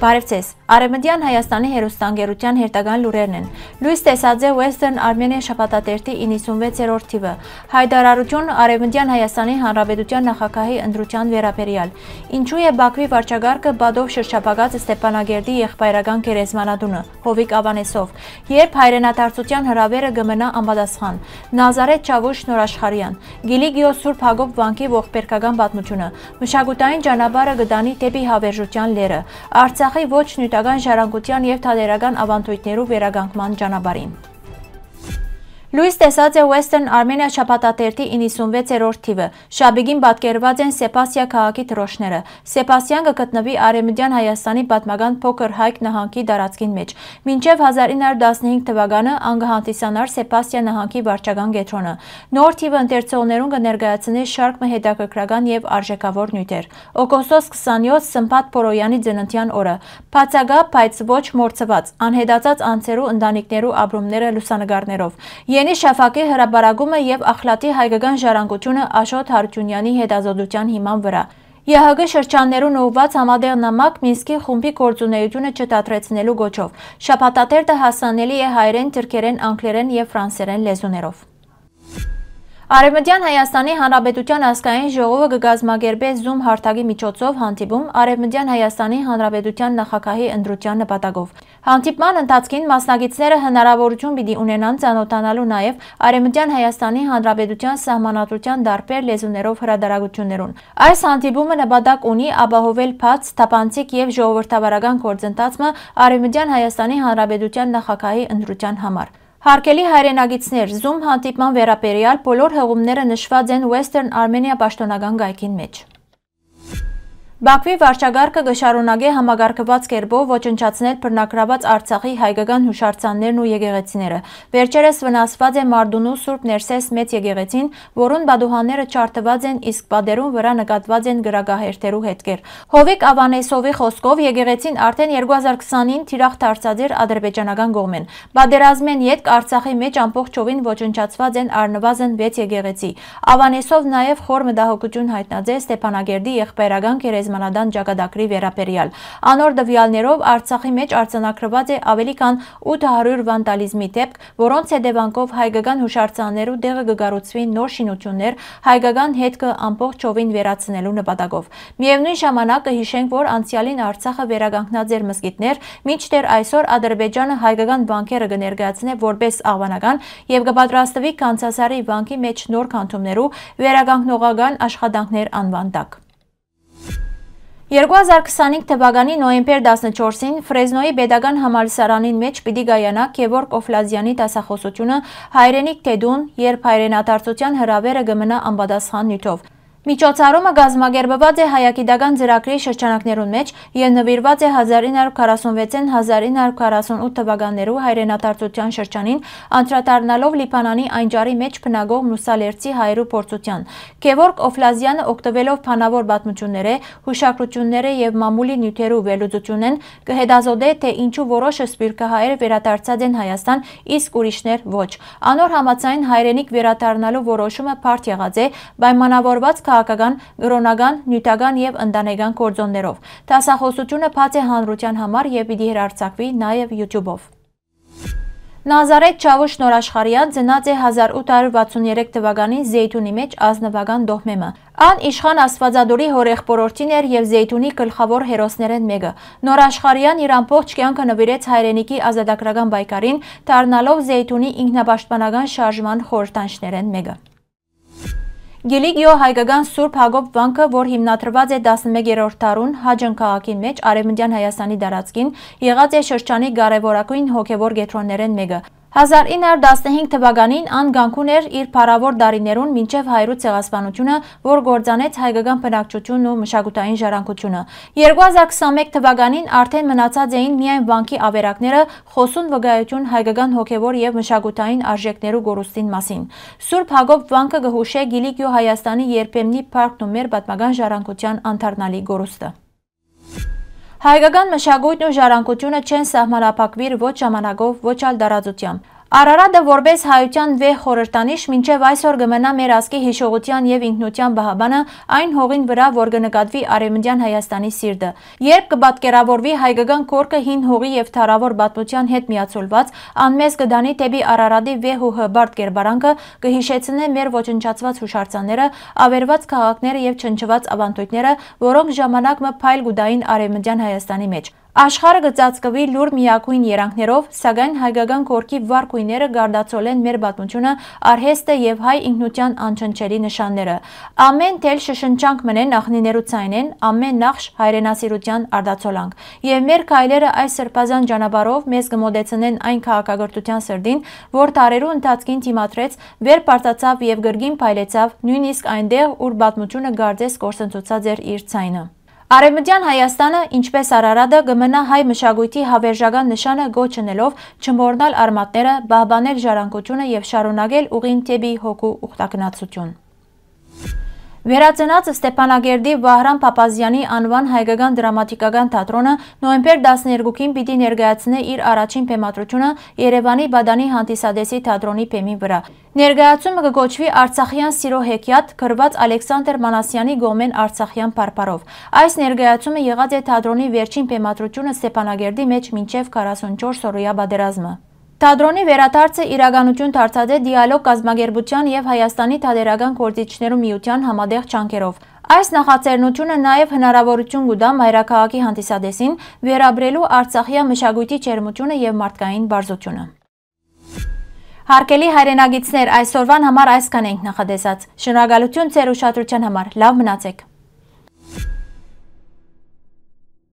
Բարև ձեզ, Արևմտյան Հայաստանի հեռուստաընկերության հերթական լուրերն են։ Լույս տեսած է Western Armenia շաբաթաթերթի 96-րդ թիվը։ Հայտարարություն Արևմտյան Հայաստանի Հանրապետության նախագահի ընտրության վերաբերյալ։ Ինչու է Բաքվի վարչագարկը բադով շրջապատած Ստեփանագերդի եղբայրական գերեզմանատունը, Հովիկ Ավանեսով, երբ հայրենադարձության հրավերը կմնա անպատասխան։ Նազարեթ Չավուշ Նորաշխարհյան, Գիլիգիո Սուրբ Հակոբ վանքի ողբերգական պատմությունը, մշակութային ճանապարհը գտանի դեպի հավերժության լերը, Արցախի ոչ նյութական ժառանգության և թատերական ավանդույթներու վերականգնման ճանապարհին։ Լույս տեսած է Western Armenia շաբաթաթերթի 96-րդ թիվը։ Շաբիգին պատկերված են Սեպասիա քաղաքի դրոշները։ Սեպասիան կգտնվի Արևմտյան Հայաստանի պատմական փոքր Հայք նահանգի տարածքին մեջ։ Մինչև 1915 թվականը անգահանտիսանար Սեպասիա նահանգի վարչական կենտրոնը։ Նոր թիվը ընթերցողներուն կներկայացնի շարք հետաքրքրական և արժեքավոր նյութեր։ Օգոստոս 27 Սմբատ Փորոյանի ծննդյան օրը։ Բացակա, բայց ոչ մորցված, անհետացած անձերու ընտանիքներու ապրումները լուսանկարներով։ Ենի շաֆակի հրապարակումը և ախլատի հայկական ժառանգությունը Աշոտ Հարությունյանի հետազոտության հիման վրա։ ԵՀԳ շրջաններուն ուղղված համատեղ նամակ Մինսկի խումբի գործունեությունը չդադրեցնելու գոչով։ Շաբաթաթերթը հասանելի է հայերեն, թուրքերեն, անգլերեն և ֆրանսերեն լեզուներով։ Արևմտյան Հայաստանի Հանրապետության ազգային ժողովը կկազմակերպի Zoom հարթակի միջոցով հանդիպում Արևմտյան Հայաստանի Հանրապետության նախագահի ընտրության նպատակով։ Հանդիպման ընթացքին մասնակիցները հնարավորություն պիտի ունենան ծանոթանալու նաև Արևմտյան Հայաստանի Հանրապետության սահմանադրության տարբեր լեզուներով հրատարակություններուն։ Այս հանդիպումը նպատակ ունի ապահովել բաց, թափանցիկ և ժողովրդավարական գործընթացը Արևմտյան Հայաստանի Հանրապետության նախագահի ընտրության համար։ Հարգելի հայրենագիտներ, Zoom հանդիպման վերաբերյալ բոլոր հղումները նշված են Western Armenia պաշտոնական գայքին մեջ։ Բաքվի վարչագարկը կշարունակի համագարկված կերպով ոչնչացնել բռնագրաված Արցախի հայկական հուշարձաններն ու եկեղեցիները։ Վերջերս վնասված է Մարդունու Սուրբ Ներսես մեծ եկեղեցին, որուն բադուհանները չարթված են, իսկ պատերուն վրա նկատված են գրագահերթերու հետքեր։ Հովիկ Ավանեսովի խոսքով եկեղեցին արդեն 2020-ին թիրախ դարձած էր ադրբեջանական կողմեն։ Պատերազմեն ետք Արցախի մեջ ամբողջովին ոչնչացված են առնվազն 6 եկեղեցի։ Ավանեսով նաև խոր մտահոգություն հայտնած է Ստեփանագերդի եղբայրական գերեզմանատան ճակատագրի վերաբերյալ։ Անոր տվյալներով Արցախի մեջ արձանագրված է ավելի քան 800 վանդալիզմի դեպք, որոնց հետևանքով հայկական հուշարձաններու տեղը կկառուցվի նոր շինություններ հայկական հետքը ամբողջովին վերացնելու նպատակով։ Միևնույն ժամանակ կհիշենք, որ անցյալին Արցախը վերականգնած էր մզկիթներ, մինչդեռ այսօր Ադրբեջանը հայկական վանքերը կներկայացնի որպես աղբանական և կպատրաստվի Կանցասարի վանքի մեջ նոր քանդումներու վերականգնողական աշխատանքներ անվան տակ։ 2025 թվականի նոյեմբեր 14-ին Ֆրեզնոյի պետական համալսարանին մեջ պիտի գայանա Գևորգ Օֆլազյանի դասախոսությունը հայրենիք թեդուն, երբ հայրենադարձության հրավերը կմնա անպատասխան նյութով։ Միջոցառումը կազմակերպված է հայագիտական ծրագրի շրջանակներուն մեջ և նվիրված է 1946-ին 1948 թվականներու հայրենադարձության շրջանին անդրադառնալով Լիբանանի այնջարի մեջ բնակող մուսալերցի հայերու փորձության։ Գևորգ Օֆլազյանը օգտվելով բանավոր պատմությունները, հուշագրությունները և մամուլի նյութերու վերլուծությունեն կհետազոտե, թե ինչու որոշ սփյուռքահայեր վերադարձած են Հայաստան, իսկ ուրիշներ ոչ։ Անոր համաձայն հայրենիք վերադառնալու որոշումը բարդ եղած է պայմանավորված քաղաքական, կրոնական, նյութական և ընտանեկան գործոններով։ Դասախոսությունը բաց է հանրության համար և պիտի հեռարձակվի նաև YouTube-ով։ Նազարեթ Չավուշ Նորաշխարհյան ծնած է 1863 թվականին Զեյթունի մեջ ազնվական դոհմեմը։ Ան իշխան Աստվածադորի հորեղբորորդին էր և Զեյթունի գլխավոր հերոսներեն մեկը։ Նորաշխարհյան իր ամբողջ կյանքը նվիրեց հայրենիքի ազատագրական պայքարին, դառնալով Զեյթունի ինքնապաշտպանական շարժման խորհրդանիշներեն մեկը։ Գիլիգիո հայկական Սուրբ Հակոբ վանքը, որ հիմնադրված է 11-րդ դարուն Հաջն քաղաքին մեջ Արևմտյան Հայաստանի տարածքին, եղած է շրջանի կարևորագույն հոգևոր կեդրոններեն մեկը։ 1915 թվականին ան գանքուն էր իր փառավոր դարիներուն մինչև հայրու ցեղասպանությունը, որ գործանեց հայկական բնակչությունն ու մշակութային ժառանգությունը։ 2021 թվականին արդեն մնացած էին միայն վանքի ավերակները, խոսուն վկայություն հայկական հոգևոր և մշակութային արժեքներու գորուստին մասին։ Սուրբ Հակոբ վանքը կհուշե Գիլիգիո Հայաստանի երբեմնի փառքն ու մեր պատմական ժառանգության անթարնալի գորուստը։ Հայկական մշակույթն ու ժառանգությունը չեն սահմանափակվիր ոչ ժամանակով, ոչ ալ տարածությամբ։ Արարատը որպես հայության վեհ խորհրդանիշ մինչև այսօր կմնա մեր ազգի հիշողության եւ ինքնության բահաբանը այն հողին վրա, որ կնկատվի Արևմտյան Հայաստանի սիրտը։ Երբ կպատկերավորվի հայկական քորկը հին հողի եւ թարավոր պատմության հետ միացոլված, անմեզ կդանի դեպի Արարատի վեհ ու հբարտ կերպարանքը, կհիշեցնե մեր ոչնչացված հուշարձանները, ավերված քաղաքները եւ չնչված ավանդույթները, որոնք ժամանակ մը փայլ գուդային Արևմտյան Հայաստանի մեջ։ Աշխարհը կծածկվի լուր միակույն երանգներով, սակայն հայկական քորքի վառ գույները գարդացոլեն մեր պատմությունը, արհեստը եւ հայ ինքնության անչնչելի նշանները։ Ամեն թել շշնչանք մնեն նախնիներու ցայնեն, ամեն նախշ հայրենասիրության արդացոլանք։ Եվ մեր քայլերը այս սրբազան ճանապարհով մեզ կմոտեցնեն այն քաղաքագործության սրդին, որ տարերու ընթացքին թիմադրեց, վեր բարձացավ եւ գրգին փայլեցավ, նույնիսկ այնտեղ, ուր պատմությունը գարձես կորսնցուցած էր իր ցայնը։ Արևմտյան Հայաստանը, ինչպես Արարատը, կմնա հայ մշակույթի հավերժական նշանը գոչնելով չմոռնալ արմատները, բահբանել ժառանգությունը եւ շարունակել ուղին դեպի հոգու ուխտակնացություն։ Վերածնած Ստեփանագերդի Վահրամ Փափազյանի անվան հայկական դրամատիկական թատրոնը նոյեմբեր 12-ին պիտի ներկայացնե իր առաջին բեմադրությունը Երևանի Բադանի հանդիսադեսի թատրոնի բեմի վրա։ Ներկայացումը կգոչվի Արցախյան սիրո հեքիաթ, գրված Ալեքսանդր Մանասյանի գոմեն Արցախյան փառփարով։ Այս ներկայացումը եղած է թատրոնի վերջին բեմադրությունը Ստեփանագերդի մեջ մինչև 44 օրյա պատերազմը։ Թատրոնի վերադարձը իրականություն դարձած է դիալոգ կազմակերպության եւ Հայաստանի թատերական գործիչներու միության համատեղ ջանքերով։ Այս նախաձեռնությունը նաեւ հնարավորություն կտա մայրաքաղաքի հանդիսադեսին վերաբերելու Արցախյան մշակույթի ջերմությունը եւ մարդկային բարձությունը։ Հարգելի հայրենագիտներ, այսօրվան համար այսքան ենք նախադեсած։ Շնորհակալություն ձեր ուշադրության համար։ Լավ մնացեք։